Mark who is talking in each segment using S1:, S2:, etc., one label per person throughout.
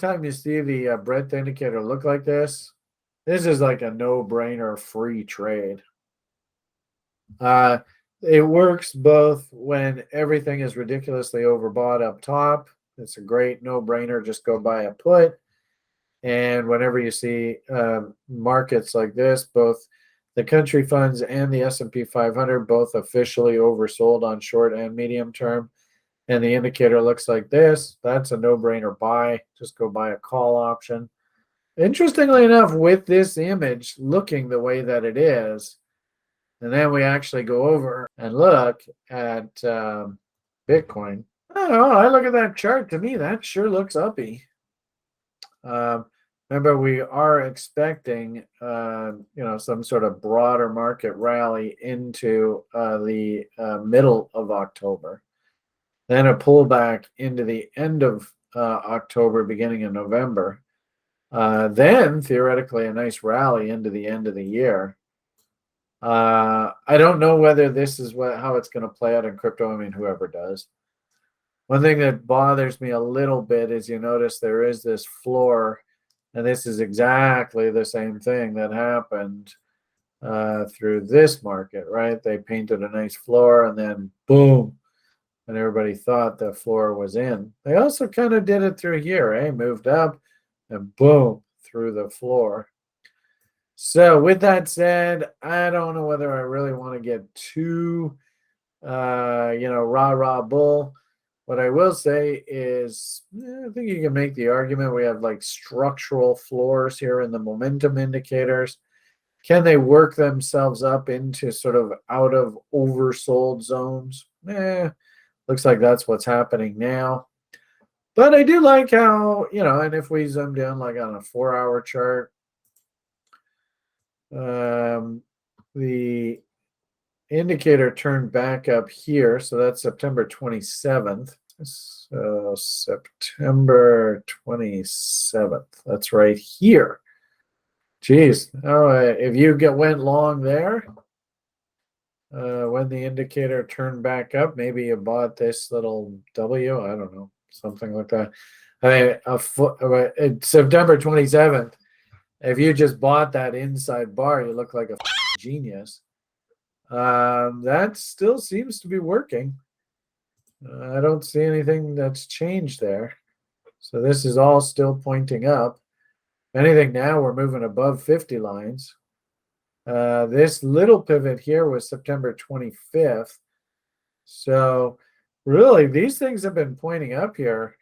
S1: anytime you see the breadth indicator look like this is like a no-brainer free trade. It works both when everything is ridiculously overbought up top. It's a great no-brainer. Just go buy a put. And whenever you see markets like this, both the country funds and the S&P 500 both officially oversold on short and medium term, and the indicator looks like this, that's a no-brainer buy. Just go buy a call option. Interestingly enough, with this image looking the way that it is, and then we actually go over and look at Bitcoin. I don't know. I look at that chart. To me, that sure looks uppy. Remember, we are expecting, some sort of broader market rally into the middle of October, then a pullback into the end of October, beginning of November, then theoretically a nice rally into the end of the year. I don't know whether this is how it's going to play out in crypto. I mean, whoever does. One thing that bothers me a little bit is you notice there is this floor, and this is exactly the same thing that happened through this market, right? They painted a nice floor, and then boom, and everybody thought the floor was in. They also kind of did it through here, eh? Moved up, and boom, through the floor. So with that said, I don't know whether I really want to get too, rah bull. What I will say is, I think you can make the argument we have like structural floors here in the momentum indicators. Can they work themselves up into sort of out of oversold zones? Looks like that's what's happening now. But I do like how, and if we zoom down like on a 4-hour chart, the indicator turned back up here. So that's September 27th. So September 27th. That's right here. Geez. Oh, if you went long there, when the indicator turned back up, maybe you bought this little W. I don't know, something like that. September 27th. If you just bought that inside bar, you look like a genius. That still seems to be working. I don't see anything that's changed there. So this is all still pointing up. If anything, now we're moving above 50 lines. This little pivot here was September 25th. So really, these things have been pointing up here,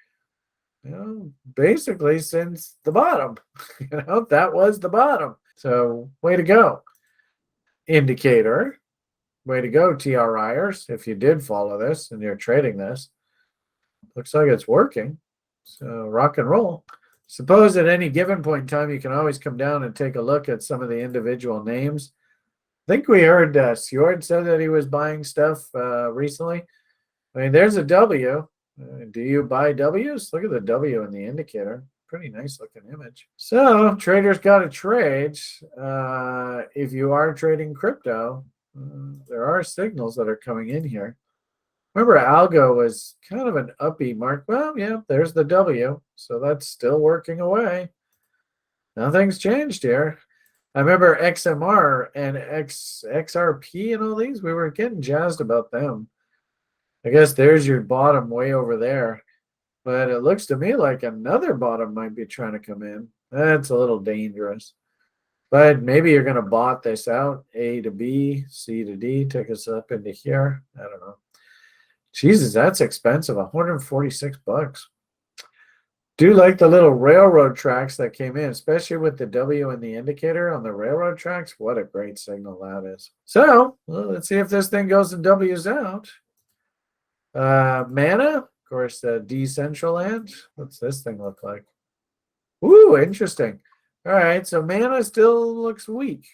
S1: basically since the bottom. That was the bottom. So way to go, indicator. Way to go, TRIers. If you did follow this and you're trading this, looks like it's working. So rock and roll. Suppose at any given point in time, you can always come down and take a look at some of the individual names. I think we heard Sjord said that he was buying stuff recently. I mean, there's a W. Do you buy W's? Look at the W in the indicator. Pretty nice looking image. So traders got to trade. If you are trading crypto, there are signals that are coming in here. Remember, algo was kind of an uppy mark. Well, yeah, there's the W. So that's still working away. Nothing's changed here. I remember XMR and XRP and all these. We were getting jazzed about them. I guess there's your bottom way over there. But it looks to me like another bottom might be trying to come in. That's a little dangerous. But maybe you're going to bot this out. A to B, C to D, take us up into here. I don't know. Jesus, that's expensive. $146. Do like the little railroad tracks that came in, especially with the W and the indicator on the railroad tracks. What a great signal that is. So let's see if this thing goes and W's out. Mana, of course, Decentraland. What's this thing look like? Ooh, interesting. All right, so Mana still looks weak.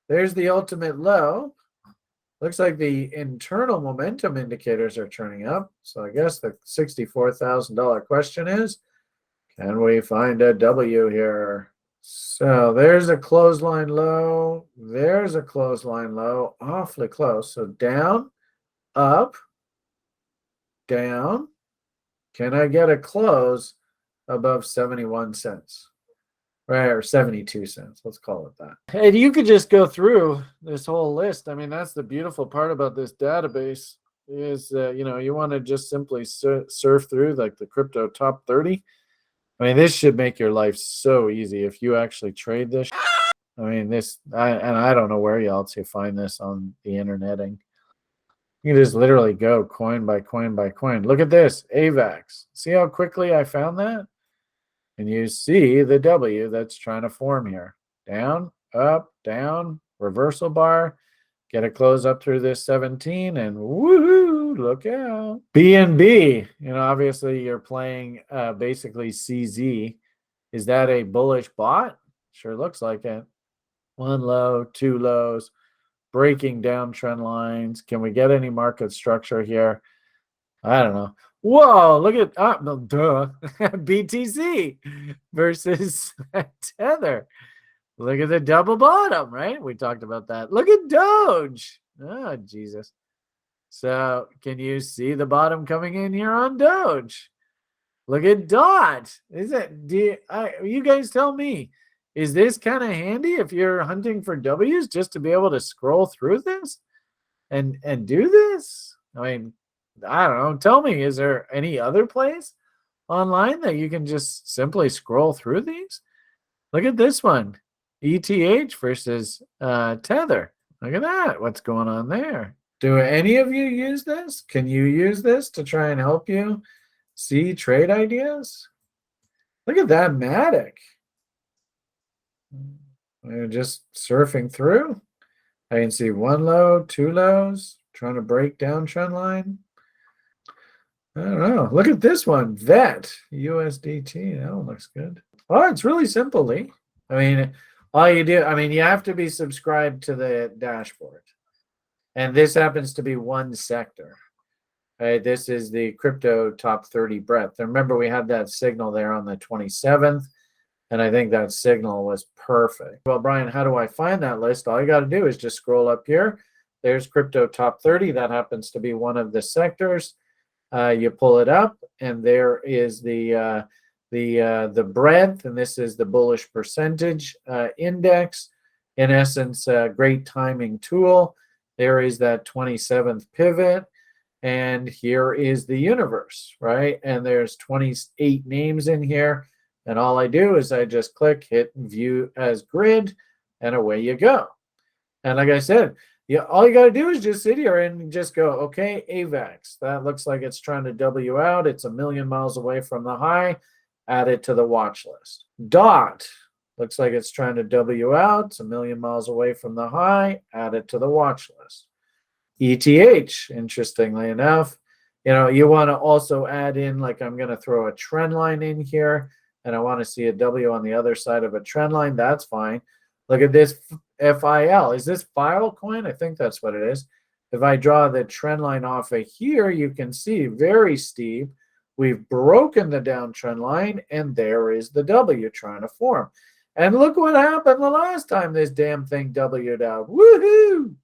S1: There's the ultimate low. Looks like the internal momentum indicators are turning up. So I guess the $64,000 question is, can we find a W here? So there's a clothesline low. There's a clothesline low. Awfully close. So down, up, down. Can I get a close above 71 cents, right? Or 72 cents. Let's call it that. And you could just go through this whole list. I mean, that's the beautiful part about this database is, you want to just simply surf through like the crypto top 30. I mean, this should make your life so easy if you actually trade this. I mean, I don't know where else you find this on the interneting. You can just literally go coin by coin by coin. Look at this, AVAX. See how quickly I found that? And you see the W that's trying to form here. Down, up, down, reversal bar. Get a close up through this 17 and woohoo, look out. BNB, obviously you're playing basically CZ. Is that a bullish bot? Sure looks like it. One low, two lows, breaking down trend lines. Can we get any market structure here? I don't know. Whoa, look at BTC versus Tether. Look at the double bottom, right? We talked about that. Look at Doge. Oh, Jesus. So can you see the bottom coming in here on Doge? Look at DOT. You guys tell me, is this kind of handy if you're hunting for W's just to be able to scroll through this and do this? I mean, I don't know. Tell me, is there any other place online that you can just simply scroll through these? Look at this one. ETH versus Tether. Look at that. What's going on there? Do any of you use this? Can you use this to try and help you see trade ideas? Look at that Matic. We're just surfing through. I can see one low, two lows, trying to break down trend line. I don't know. Look at this one. VET USDT. That one looks good. Oh, it's really simple, Lee. I mean, all you do, you have to be subscribed to the dashboard. And this happens to be one sector. Right? This is the crypto top 30 breadth. And remember, we had that signal there on the 27th. And I think that signal was perfect. Well, Brian, how do I find that list? All you got to do is just scroll up here. There's crypto top 30. That happens to be one of the sectors. You pull it up, and there is the breadth, and this is the bullish percentage index. In essence, a great timing tool. There is that 27th pivot, and here is the universe, right? And there's 28 names in here, and all I do is I just click, hit view as grid, and away you go. And like I said, all you got to do is just sit here and just go, okay, AVAX. That looks like it's trying to W out. It's 1,000,000 miles away from the high. Add it to the watch list. DOT looks like it's trying to W out. It's 1,000,000 miles away from the high. Add it to the watch list. ETH, interestingly enough, you want to also add in, like I'm going to throw a trend line in here, and I want to see a W on the other side of a trend line. That's fine. Look at this FIL. Is this Filecoin? I think that's what it is. If I draw the trend line off of here, you can see very steep. We've broken the downtrend line, and there is the W trying to form. And look what happened the last time this damn thing W'd out. Woohoo!